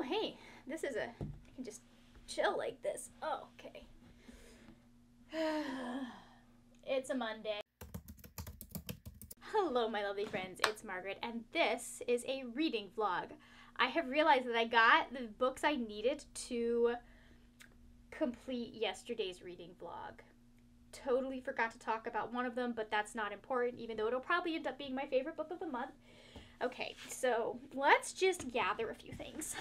hey, this is I can just chill like this. Oh, okay. It's a Monday. Hello, my lovely friends. It's Margaret, and this is a reading vlog. I have realized that I got the books I needed to complete yesterday's reading vlog. Totally forgot to talk about one of them, but that's not important, even though it'll probably end up being my favorite book of the month. Okay, so let's just gather a few things.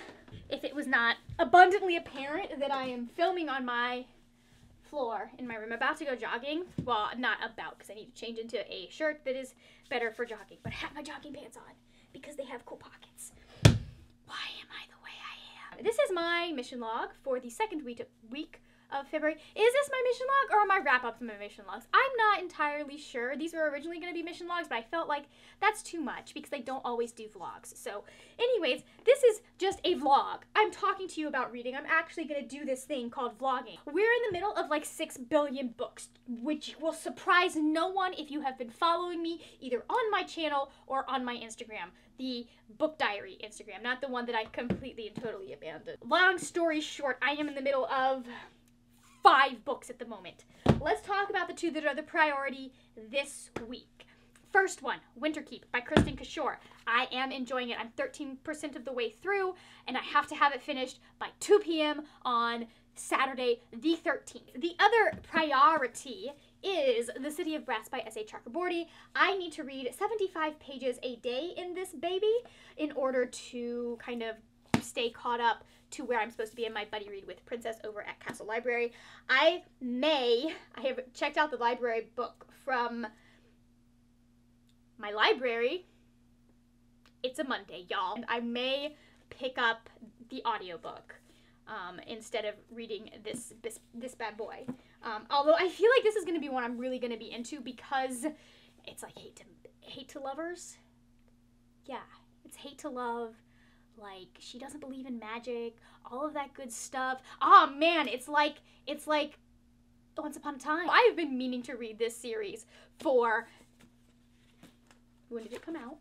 If it was not abundantly apparent that I am filming on my floor in my room, about to go jogging. Well, not about, because I need to change into a shirt that is better for jogging, but I have my jogging pants on because they have cool pockets. Why am I the way I am? This is my mission log for the second week of February. Is this my mission log or am I wrap up to my mission logs? I'm not entirely sure. These were originally going to be mission logs, but I felt like that's too much because I don't always do vlogs. So anyways, this is just a vlog. I'm talking to you about reading. I'm actually going to do this thing called vlogging. We're in the middle of like 6 billion books, which will surprise no one if you have been following me either on my channel or on my Instagram. The book diary Instagram, not the one that I completely and totally abandoned. Long story short, I am in the middle of 5 books at the moment. Let's talk about the 2 that are the priority this week. First one, Winterkeep by Kristen Kishore. I am enjoying it. I'm 13% of the way through, and I have to have it finished by 2 p.m. on Saturday the 13th. The other priority is The City of Brass by S.A. Chakraborty. I need to read 75 pages a day in this baby in order to kind of stay caught up to where I'm supposed to be in my buddy read with Princess over at Castle Library. I have checked out the library book from my library. It's a Monday, y'all. And I may pick up the audiobook instead of reading this bad boy. Although I feel like this is going to be one I'm really going to be into because it's like hate to lovers. Yeah, it's hate to love. Like, she doesn't believe in magic, all of that good stuff. Oh man, it's like Once Upon a Time. I've been meaning to read this series for, when did it come out?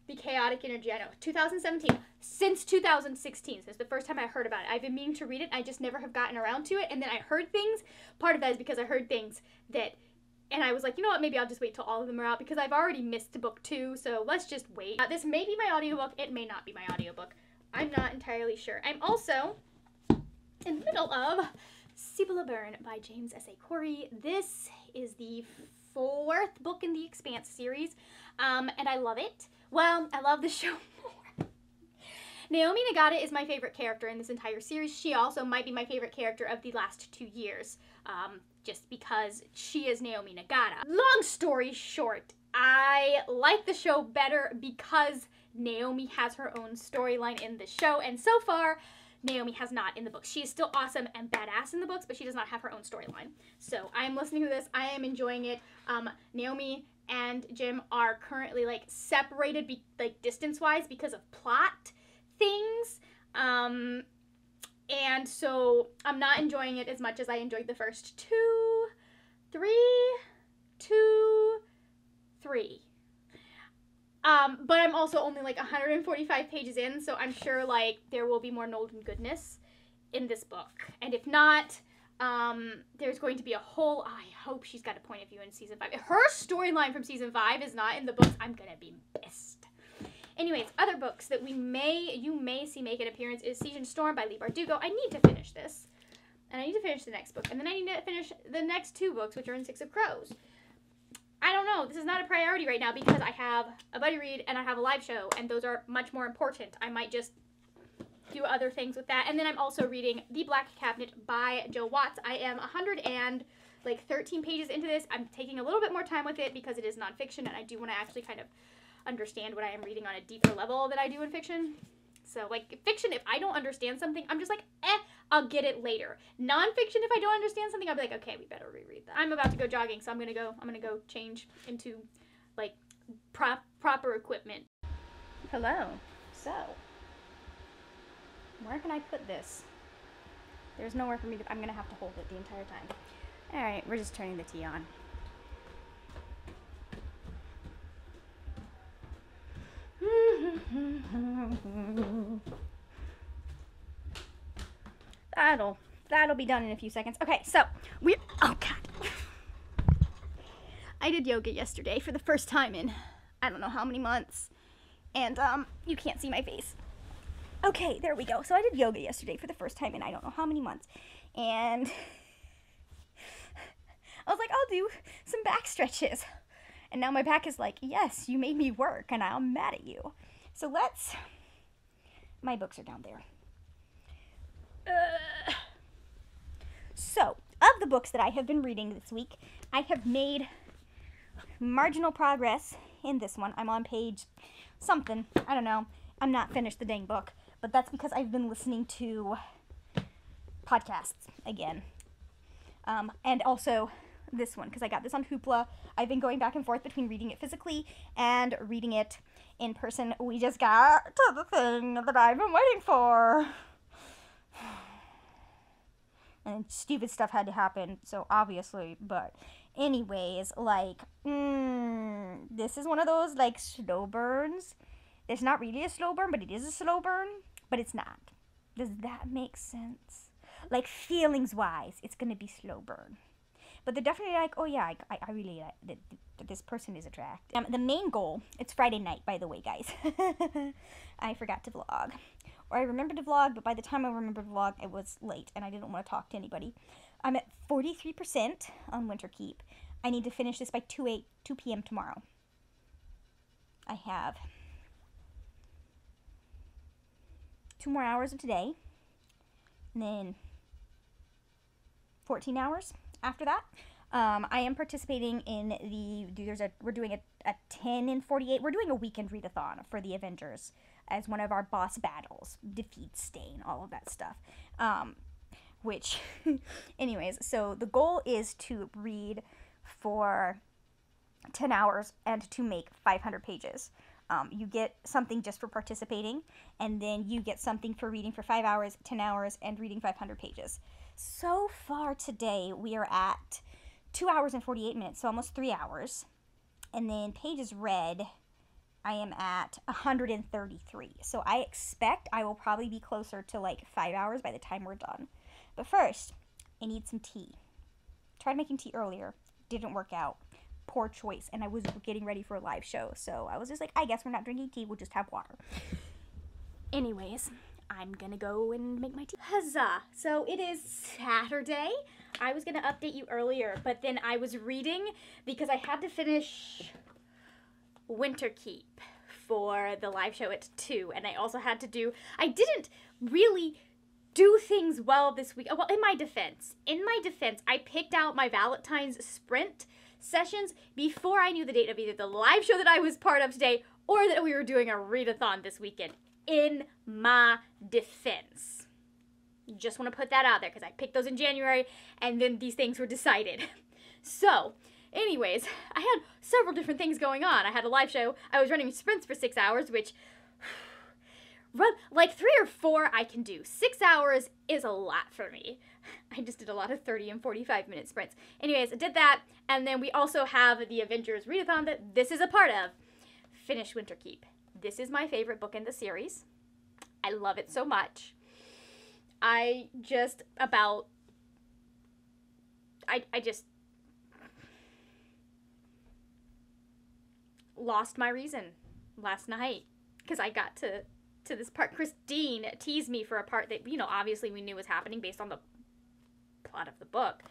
The Chaotic Energy, I know, 2017. Since 2016, since the first time I heard about it. I've been meaning to read it, I just never have gotten around to it, and then I heard things. Part of that is because I heard things that, and I was like, you know what, maybe I'll just wait till all of them are out because I've already missed book 2, so let's just wait. This may be my audiobook, it may not be my audiobook. I'm not entirely sure. I'm also in the middle of Sibylla Byrne by James S.A. Corey. This is the 4th book in the Expanse series, and I love it. Well, I love the show more. Naomi Nagata is my favorite character in this entire series. She also might be my favorite character of the last 2 years. Just because she is Naomi Nagata. Long story short, I like the show better because Naomi has her own storyline in the show, and so far, Naomi has not in the books. She is still awesome and badass in the books, but she does not have her own storyline. So I am listening to this. I am enjoying it. Naomi and Jim are currently like separated, like distance-wise, because of plot things. And so I'm not enjoying it as much as I enjoyed the first 3. But I'm also only like 145 pages in, so I'm sure like there will be more Nolden goodness in this book. And if not, there's going to be a whole, I hope she's got a point of view in season 5. If her storyline from season 5 is not in the books, I'm gonna be pissed. Anyways, other books that you may see make an appearance is Siege and Storm by Leigh Bardugo. I need to finish this. And I need to finish the next book. And then I need to finish the next 2 books, which are in Six of Crows. I don't know. This is not a priority right now because I have a buddy read and I have a live show, and those are much more important. I might just do other things with that. And then I'm also reading The Black Cabinet by Joe Watts. I am 113 pages into this. I'm taking a little bit more time with it because it is nonfiction, and I do want to actually kind of understand what I am reading on a deeper level than I do in fiction. So, like, fiction, if I don't understand something, I'm just like, I'll get it later. Nonfiction, if I don't understand something, I'll be like, okay, we better reread that. I'm about to go jogging, so I'm gonna go change into, like, proper equipment. Hello. So, where can I put this? There's nowhere for me to, I'm gonna have to hold it the entire time. Alright, we're just turning the tea on. that'll be done in a few seconds. Okay, so oh God. I did yoga yesterday for the first time in I don't know how many months. And you can't see my face. Okay, there we go. So I did yoga yesterday for the first time in I don't know how many months. And I was like, I'll do some back stretches. And now my back is like, yes, you made me work and I'm mad at you. So my books are down there. So, of the books that I have been reading this week, I have made marginal progress in this one. I'm on page something. I don't know. I'm not finished the dang book. But that's because I've been listening to podcasts again. And also this one, because I got this on Hoopla. I've been going back and forth between reading it physically and reading it in person. We just got to the thing that I've been waiting for. And stupid stuff had to happen, so obviously, but anyways, like, this is one of those, like, slow burns. It's not really a slow burn, but it is a slow burn, but it's not. Does that make sense? Like, feelings-wise, it's gonna be slow burn. But they're definitely like, oh yeah, I really like that this person is attractive. The main goal, it's Friday night, by the way, guys. I forgot to vlog. Or I remembered to vlog, but by the time I remembered to vlog, it was late, and I didn't want to talk to anybody. I'm at 43% on Winterkeep. I need to finish this by 2 p.m. tomorrow. I have 2 more hours of today, and then 14 hours after that. I am participating in we're doing a 10 and 48. We're doing a weekend readathon for the Avengers as one of our boss battles. Defeat Stain, all of that stuff. Which, anyways, so the goal is to read for 10 hours and to make 500 pages. You get something just for participating, and then you get something for reading for 5 hours, 10 hours, and reading 500 pages. So far today, we are at 2 hours and 48 minutes, so almost 3 hours. And then pages read, I am at 133. So I expect I will probably be closer to like 5 hours by the time we're done. But first, I need some tea. Tried making tea earlier, didn't work out. Poor choice, and I was getting ready for a live show, so I was just like, I guess we're not drinking tea, we'll just have water. Anyways, I'm gonna go and make my tea. Huzzah! So it is Saturday. I was gonna update you earlier, but then I was reading because I had to finish Winterkeep for the live show at 2, and I also had to I didn't really do things well this week. Well, in my defense, I picked out my Valentine's sprint sessions before I knew the date of either the live show that I was part of today or that we were doing a readathon this weekend. In my defense. Just want to put that out there because I picked those in January and then these things were decided. So, anyways, I had several different things going on. I had a live show. I was running sprints for 6 hours, which like 3 or 4 I can do. 6 hours is a lot for me. I just did a lot of 30 and 45 minute sprints. Anyways, I did that, and then we also have the Avengers Readathon that this is a part of. Finish Winterkeep. This is my favorite book in the series. I love it so much. I just lost my reason last night because I got to this part. Christine teased me for a part that, obviously we knew was happening based on the plot of the book.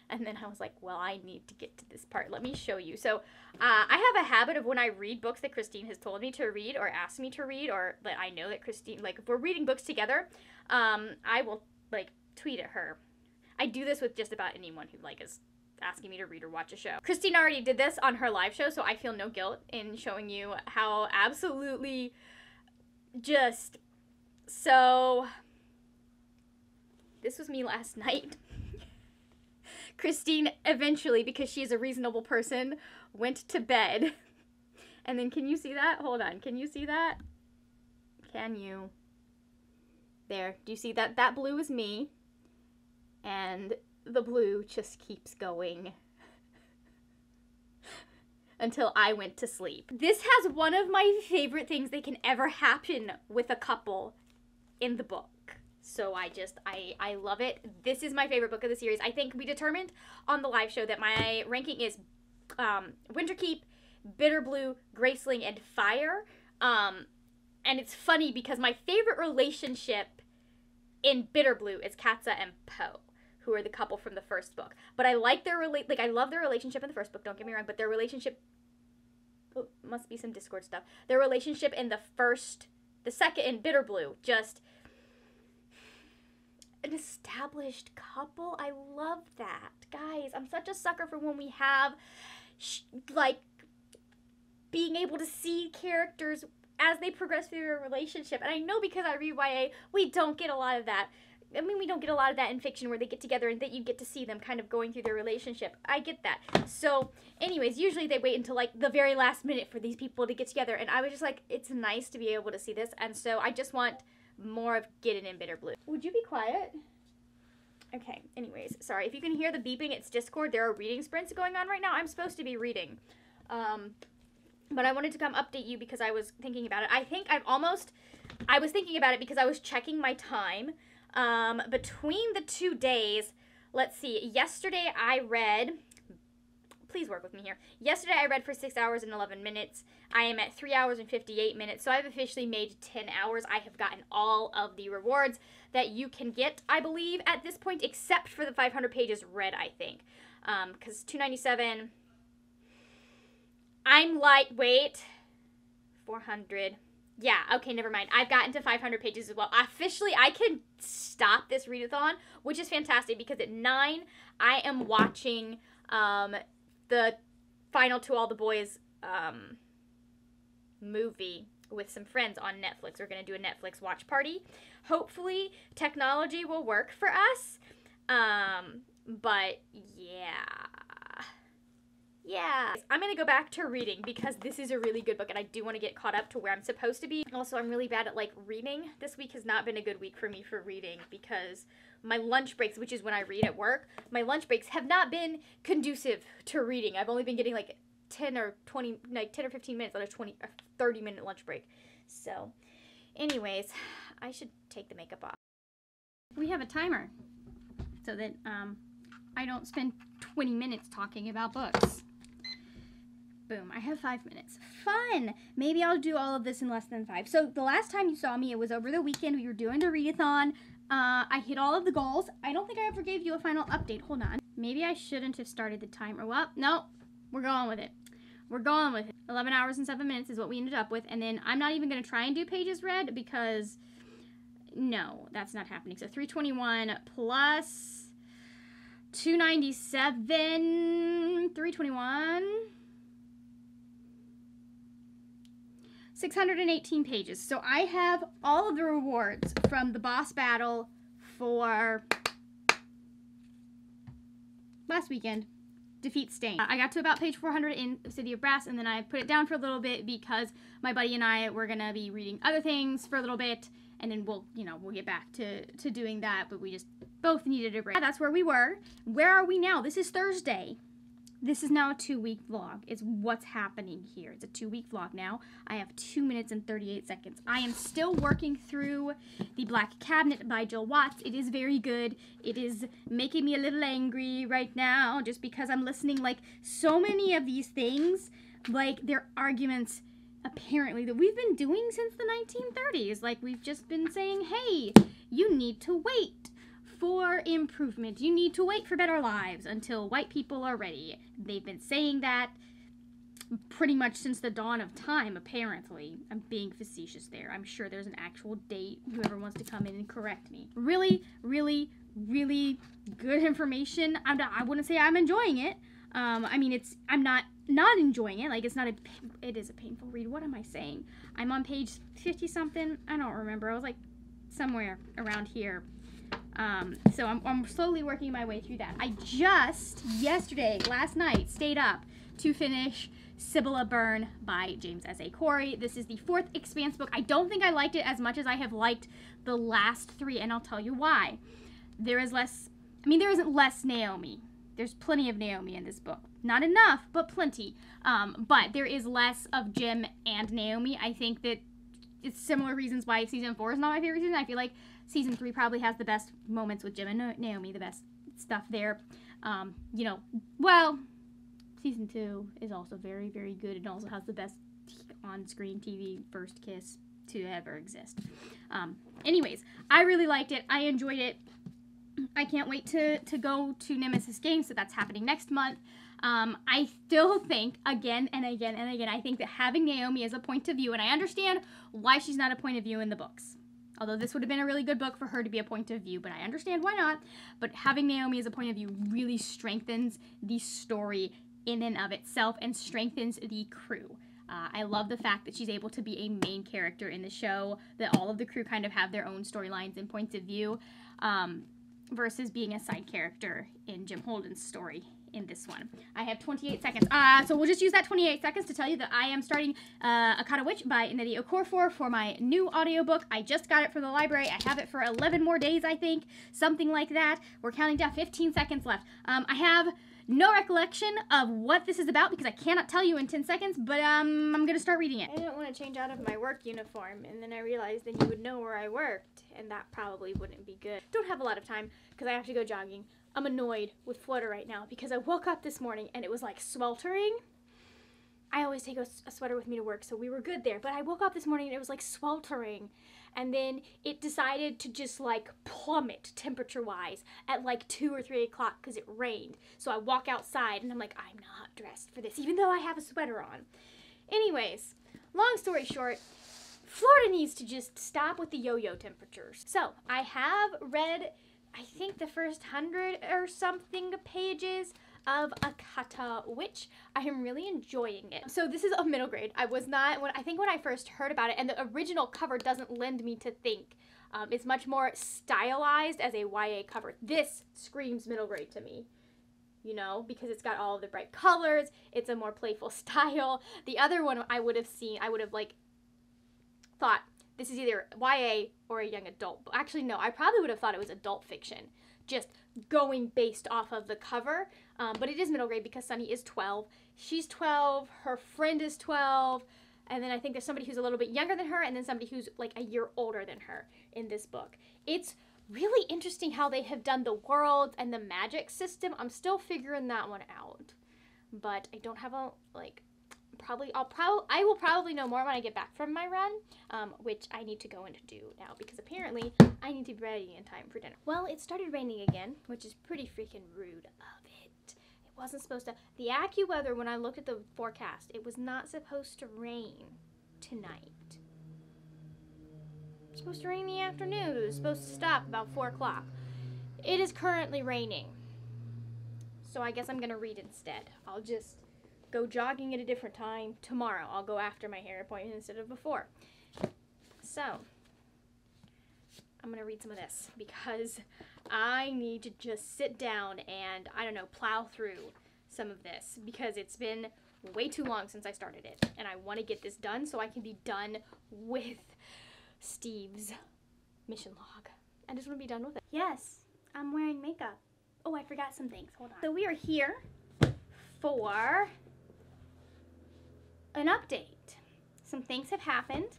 And then I was like, well, I need to get to this part. Let me show you. So I have a habit of when I read books that Christine has told me to read or asked me to read, or that I know that Christine, like if we're reading books together, I will like tweet at her. I do this with just about anyone who like is asking me to read or watch a show. Christine already did this on her live show, so I feel no guilt in showing you how absolutely just so... This was me last night. Christine eventually, because she's a reasonable person, went to bed. And then can you see that? Hold on. Can you see that? Can you? There. Do you see that? That blue is me. And the blue just keeps going until I went to sleep. This has one of my favorite things that can ever happen with a couple in the book. So I love it. This is my favorite book of the series. I think we determined on the live show that my ranking is Winterkeep, Bitterblue, Graceling, and Fire. And it's funny because my favorite relationship in Bitterblue is Katza and Poe, who are the couple from the first book. But I like their I love their relationship in the first book, don't get me wrong, but their relationship, must be some Discord stuff. Their relationship in the second in Bitterblue, just an established couple. I love that. Guys, I'm such a sucker for when we have being able to see characters as they progress through their relationship. And I know because I read YA, we don't get a lot of that. I mean, we don't get a lot of that in fiction where they get together and that you get to see them kind of going through their relationship. I get that. So, anyways, usually they wait until, the very last minute for these people to get together. And I was just like, it's nice to be able to see this. And so I just want more of Get It in Bitterblue. Would you be quiet? Okay, anyways, sorry. If you can hear the beeping, it's Discord. There are reading sprints going on right now. I'm supposed to be reading. But I wanted to come update you because I was thinking about it. I was thinking about it because I was checking my time. Between the 2 days, let's see, yesterday I read, please work with me here. Yesterday I read for 6 hours and 11 minutes. I am at 3 hours and 58 minutes, so I've officially made 10 hours. I have gotten all of the rewards that you can get, I believe, at this point, except for the 500 pages read, I think. Because 297, I'm lightweight, 400. Yeah, okay, never mind. I've gotten to 500 pages as well. Officially, I can stop this readathon, which is fantastic because at 9, I am watching the Final To All the Boys movie with some friends on Netflix. We're going to do a Netflix watch party. Hopefully, technology will work for us. But, yeah, I'm going to go back to reading because this is a really good book and I do want to get caught up to where I'm supposed to be. Also, I'm really bad at reading. This week has not been a good week for me for reading because my lunch breaks, which is when I read at work, my lunch breaks have not been conducive to reading. I've only been getting 10 or 15 minutes on a 30-minute lunch break. So, anyways, I should take the makeup off. We have a timer so that I don't spend 20 minutes talking about books. Boom, I have 5 minutes. Fun! Maybe I'll do all of this in less than 5. So the last time you saw me, it was over the weekend. We were doing the readathon. I hit all of the goals. I don't think I ever gave you a final update. Hold on. Maybe I shouldn't have started the timer. Well, no, we're going with it. We're going with it. 11 hours and 7 minutes is what we ended up with. And then I'm not even going to try and do pages read because, no, that's not happening. So 321 plus 297, 321... 618 pages. So I have all of the rewards from the boss battle for last weekend. Defeat Stain. I got to about page 400 in City of Brass, and then I put it down for a little bit because my buddy and I were gonna be reading other things for a little bit, and then we'll get back to doing that, but we just both needed a break. Yeah, that's where we were. Where are we now? This is Thursday. This is now a 2-week vlog. It's what's happening here. It's a 2-week vlog now. I have 2 minutes and 38 seconds. I am still working through The Black Cabinet by Jill Watts. It is very good. It is making me a little angry right now just because I'm listening so many of these things, they're arguments apparently that we've been doing since the 1930s. We've just been saying, hey, you need to wait for improvement. You need to wait for better lives until white people are ready. They've been saying that pretty much since the dawn of time, apparently. I'm being facetious there. I'm sure there's an actual date. Whoever wants to come in and correct me. Really, really, really good information. I wouldn't say I'm enjoying it. I mean, I'm not enjoying it. It is a painful read. What am I saying? I'm on page 50 something. I don't remember. I was somewhere around here. So I'm slowly working my way through that. I just, last night, stayed up to finish Sibylla Byrne by James S.A. Corey. This is the 4th Expanse book. I don't think I liked it as much as I have liked the last 3, and I'll tell you why. There isn't less Naomi. There's plenty of Naomi in this book. Not enough, but plenty. But there is less of Jim and Naomi. I think that it's similar reasons why season 4 is not my favorite season. I feel like season 3 probably has the best moments with Jim and Naomi, the best stuff there. You know, well, season 2 is also very, very good. It also has the best on-screen TV first kiss to ever exist. Anyways, I really liked it. I enjoyed it. I can't wait to go to Nemesis Games, so that's happening next month. I still think, again and again and again, I think that having Naomi as a point of view, and I understand why she's not a point of view in the books. Although this would have been a really good book for her to be a point of view, but I understand why not. But having Naomi as a point of view really strengthens the story in and of itself and strengthens the crew. I love the fact that she's able to be a main character in the show, that all of the crew kind of have their own storylines and points of view, versus being a side character in Jim Holden's story in this one. I have 28 seconds. So we'll just use that 28 seconds to tell you that I am starting Akata Witch by Nnedi Okorafor for my new audiobook. I just got it from the library. I have it for 11 more days, I think. Something like that. We're counting down. 15 seconds left. I have no recollection of what this is about because I cannot tell you in 10 seconds, but I'm going to start reading it. I didn't want to change out of my work uniform, and then I realized then you would know where I worked, and that probably wouldn't be good. Don't have a lot of time because I have to go jogging. I'm annoyed with Florida right now because I woke up this morning and it was like sweltering. I always take a sweater with me to work, so we were good there. But I woke up this morning and it was like sweltering. And then it decided to just like plummet temperature-wise at like 2 or 3 o'clock because it rained. So I walk outside and I'm like, I'm not dressed for this, even though I have a sweater on. Anyways, long story short, Florida needs to just stop with the yo-yo temperatures. So I have read, I think, the first 100 or something pages of Akata Witch. I am really enjoying it. So this is a middle grade. I think when I first heard about it, and the original cover doesn't lend me to think. It's much more stylized as a YA cover. This screams middle grade to me, you know, because it's got all of the bright colors. It's a more playful style. The other one I would have like thought this is either YA or a young adult. Actually, no, I probably would have thought it was adult fiction, just going based off of the cover. But it is middle grade because Sunny is 12. She's 12, her friend is 12, and then I think there's somebody who's a little bit younger than her, and then somebody who's like a year older than her in this book. It's really interesting how they have done the worlds and the magic system. I'm still figuring that one out. But I don't have a, like, I will probably know more when I get back from my run, which I need to go in to do now because apparently I need to be ready in time for dinner. Well, it started raining again, which is pretty freaking rude of it. It wasn't supposed to. The AccuWeather, when I looked at the forecast, it was not supposed to rain tonight. It was supposed to rain in the afternoon. It was supposed to stop about 4 o'clock. It is currently raining. So I guess I'm going to read instead. I'll just go jogging at a different time tomorrow. I'll go after my hair appointment instead of before. So, I'm going to read some of this because I need to just sit down and, I don't know, plow through some of this because it's been way too long since I started it. And I want to get this done so I can be done with Steve's mission log. I just want to be done with it. Yes, I'm wearing makeup. Oh, I forgot some things. Hold on. So we are here for an update. Some things have happened.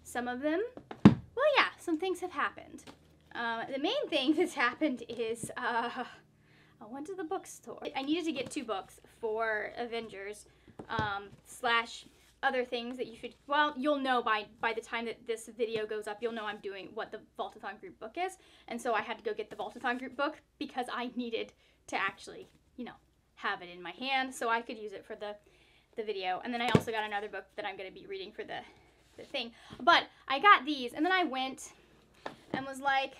Some of them, well, yeah, some things have happened. The main thing that's happened is I went to the bookstore. I needed to get 2 books for Avengers slash other things that you should, well, you'll know by the time that this video goes up, you'll know I'm doing what the Vaultathon group book is. And so I had to go get the Vaultathon group book because I needed to actually, you know, have it in my hand so I could use it for the video. And then I also got another book that I'm going to be reading for the thing. But I got these, and then I went and was like,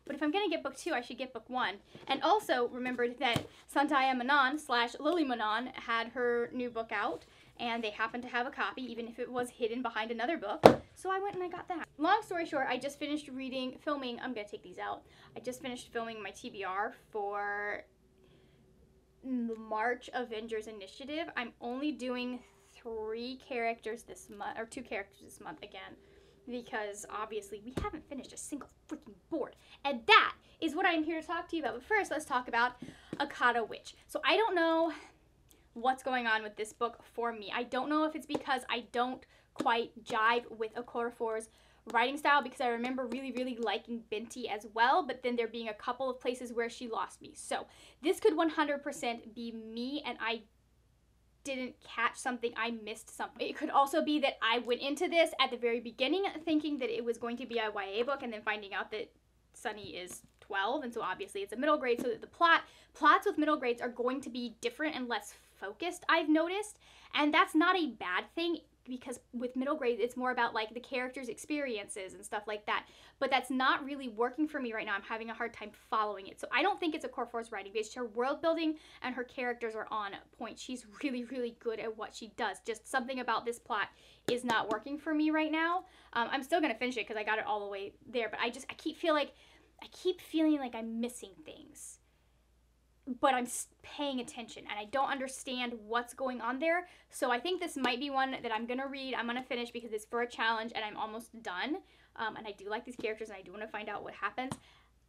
but if I'm going to get book 2, I should get book 1. And also remembered that Santaya Manon slash Lily Manon had her new book out, and they happened to have a copy, even if it was hidden behind another book. So I went and I got that. Long story short, I just finished filming, I'm going to take these out. I just finished filming my TBR for the March Avengers Initiative. I'm only doing 3 characters this month, or 2 characters this month again, because obviously we haven't finished a single freaking board. And that is what I'm here to talk to you about. But first, let's talk about Akata Witch. So I don't know what's going on with this book for me. I don't know if it's because I don't quite jive with Okorafor's writing style, because I remember really, really liking Binti as well, but then there being a couple of places where she lost me. So this could 100% be me, and I didn't catch something, I missed something. It could also be that I went into this at the very beginning thinking that it was going to be a YA book, and then finding out that Sunny is 12, and so obviously it's a middle grade, so that the plots with middle grades are going to be different and less focused, I've noticed, and that's not a bad thing, because with middle grades it's more about like the characters' experiences and stuff like that, but that's not really working for me right now. I'm having a hard time following it. So I don't think it's Okorafor's writing, because her world building and her characters are on point. She's really, really good at what she does. Just something about this plot is not working for me right now. I'm still gonna finish it because I got it all the way there, but I keep feeling like I'm missing things, but I'm paying attention and I don't understand what's going on there. So I think this might be one that I'm gonna read. I'm gonna finish because it's for a challenge and I'm almost done. And I do like these characters and I do want to find out what happens.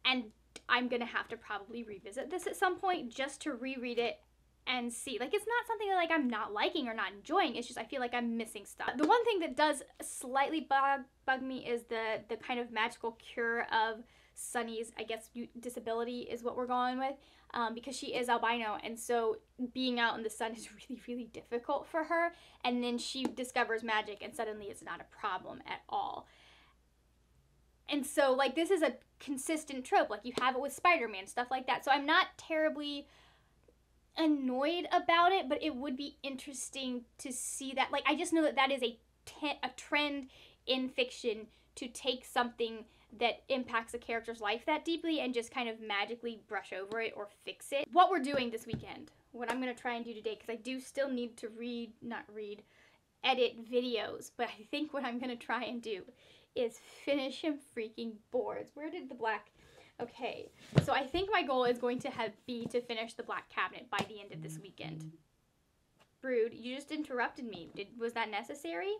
And I'm gonna have to probably revisit this at some point just to reread it and see. Like, it's not something that like I'm not liking or not enjoying. It's just I feel like I'm missing stuff. The one thing that does slightly bug me is the kind of magical cure of Sunny's, I guess, disability is what we're going with, because she is albino, and so being out in the sun is really, really difficult for her, and then she discovers magic and suddenly it's not a problem at all. And so like this is a consistent trope, like you have it with Spider-Man, stuff like that. So I'm not terribly annoyed about it, but it would be interesting to see that. Like, I just know that that is a trend in fiction, to take something that impacts a character's life that deeply and just kind of magically brush over it or fix it. What we're doing this weekend, what I'm going to try and do today, because I do still need to edit videos, but I think what I'm going to try and do is finish him freaking boards. Where did the black... Okay, so I think my goal is going to be to finish the Black Cabinet by the end of this weekend. Brood, you just interrupted me. Was that necessary?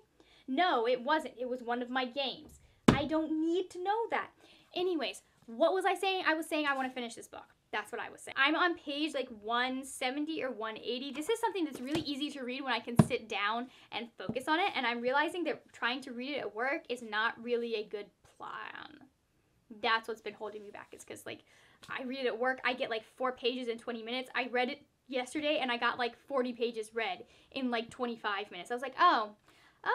No, it wasn't. It was one of my games. I don't need to know that. Anyways, what was I saying? I was saying I want to finish this book. That's what I was saying. I'm on page like 170 or 180. This is something that's really easy to read when I can sit down and focus on it, and I'm realizing that trying to read it at work is not really a good plan. That's what's been holding me back. It's because like I read it at work, I get like 4 pages in 20 minutes. I read it yesterday and I got like 40 pages read in like 25 minutes. I was like, oh,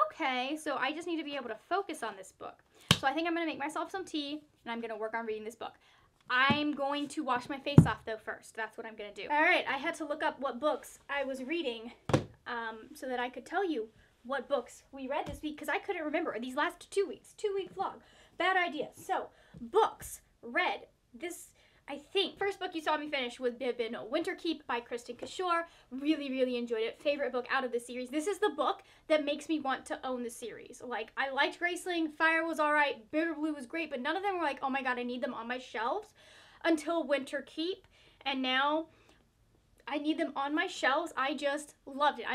okay, so I just need to be able to focus on this book. So I think I'm going to make myself some tea and I'm going to work on reading this book. I'm going to wash my face off though first. That's what I'm going to do. All right, I had to look up what books I was reading so that I could tell you what books we read this week, because I couldn't remember these last 2 weeks. 2-week vlog. Bad idea. So, books read this, I think, first book you saw me finish would have been Winterkeep by Kristen Kishore. Really, really enjoyed it. Favorite book out of the series. This is the book that makes me want to own the series. Like, I liked Graceling, Fire was alright, Bitter Blue was great, but none of them were like, oh my god, I need them on my shelves until Winterkeep, and now I need them on my shelves. I just loved it.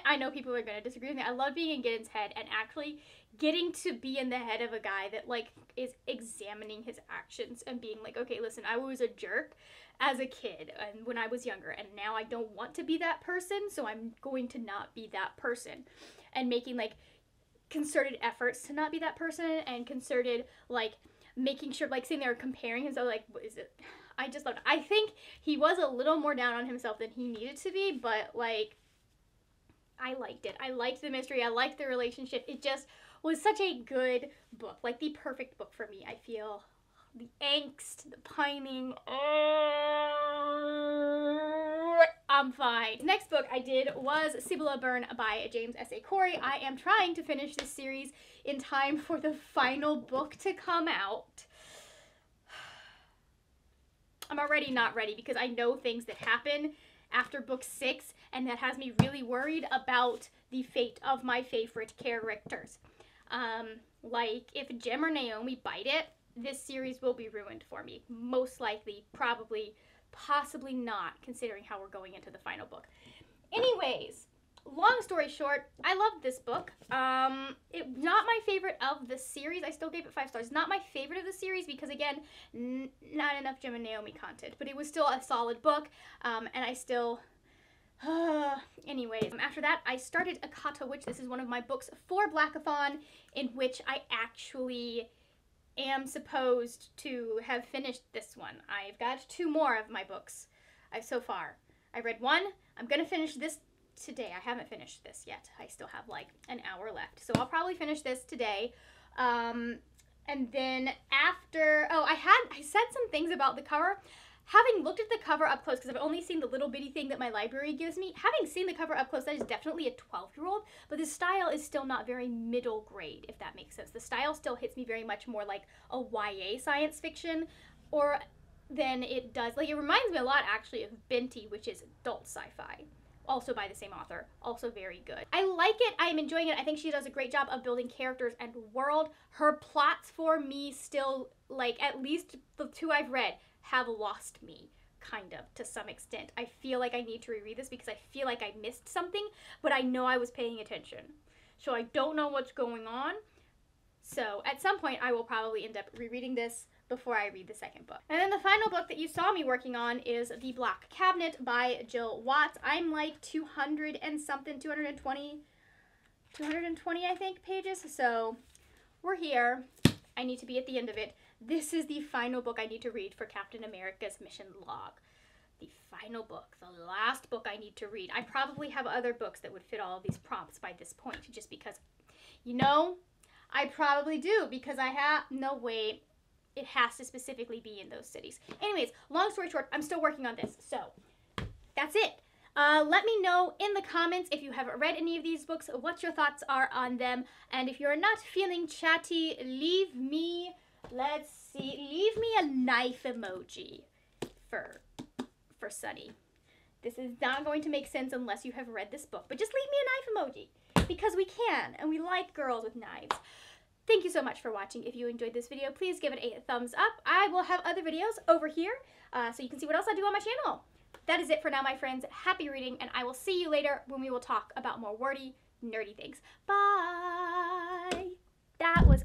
I know people are going to disagree with me. I love being in Gideon's head and actually getting to be in the head of a guy that like is examining his actions and being like, okay, listen, I was a jerk as a kid and when I was younger, and now I don't want to be that person, so I'm going to not be that person, and making like concerted efforts to not be that person, and concerted like making sure, like sitting there comparing himself, like, what is it? I just loved it. I think he was a little more down on himself than he needed to be, but like I liked it. I liked the mystery. I liked the relationship. It just was such a good book. Like the perfect book for me, I feel. The angst, the pining. I'm fine. Next book I did was Sibylla Byrne by James S.A. Corey. I am trying to finish this series in time for the final book to come out. I'm already not ready because I know things that happen after book 6, and that has me really worried about the fate of my favorite characters. Like, if Jem or Naomi bite it, this series will be ruined for me. Most likely, probably, possibly not, considering how we're going into the final book. Anyways, long story short, I loved this book. Not my favorite of the series. I still gave it 5 stars. Not my favorite of the series because, again, not enough Jem and Naomi content. But it was still a solid book, and I still Anyways, after that, I started Akata Witch. This is one of my books for Blackathon, in which I actually am supposed to have finished this one. I've got 2 more of my books so far. I read 1. I'm going to finish this today. I haven't finished this yet. I still have like an hour left. So I'll probably finish this today. And then after, I said some things about the cover. Having looked at the cover up close, because I've only seen the little bitty thing that my library gives me, having seen the cover up close, that is definitely a 12-year-old, but the style is still not very middle grade, if that makes sense. The style still hits me very much more like a YA science fiction, or than it does, like, it reminds me a lot, actually, of Binti, which is adult sci-fi, also by the same author, also very good. I like it, I'm enjoying it, I think she does a great job of building characters and world. Her plots for me still, like, at least the 2 I've read, have lost me, kind of, to some extent. I feel like I need to reread this because I feel like I missed something, but I know I was paying attention. So I don't know what's going on. So at some point I will probably end up rereading this before I read the second book. And then the final book that you saw me working on is The Black Cabinet by Jill Watts. I'm like 200 and something, 220 I think pages. So we're here. I need to be at the end of it. This is the final book I need to read for Captain America's mission log. The final book, the last book I need to read. I probably have other books that would fit all of these prompts by this point, just because, you know, I probably do, because I have, no, wait, it has to specifically be in those cities. Anyways, long story short, I'm still working on this, so that's it. Let me know in the comments if you haven't read any of these books, what your thoughts are on them, and if you're not feeling chatty, leave me a knife emoji for Sunny. This is not going to make sense unless you have read this book, but just leave me a knife emoji, because we can, and we like girls with knives. Thank you so much for watching. If you enjoyed this video, please give it a thumbs up. I will have other videos over here, so you can see what else I do on my channel. That is it for now, my friends. Happy reading, and I will see you later when we will talk about more wordy, nerdy things. Bye! That was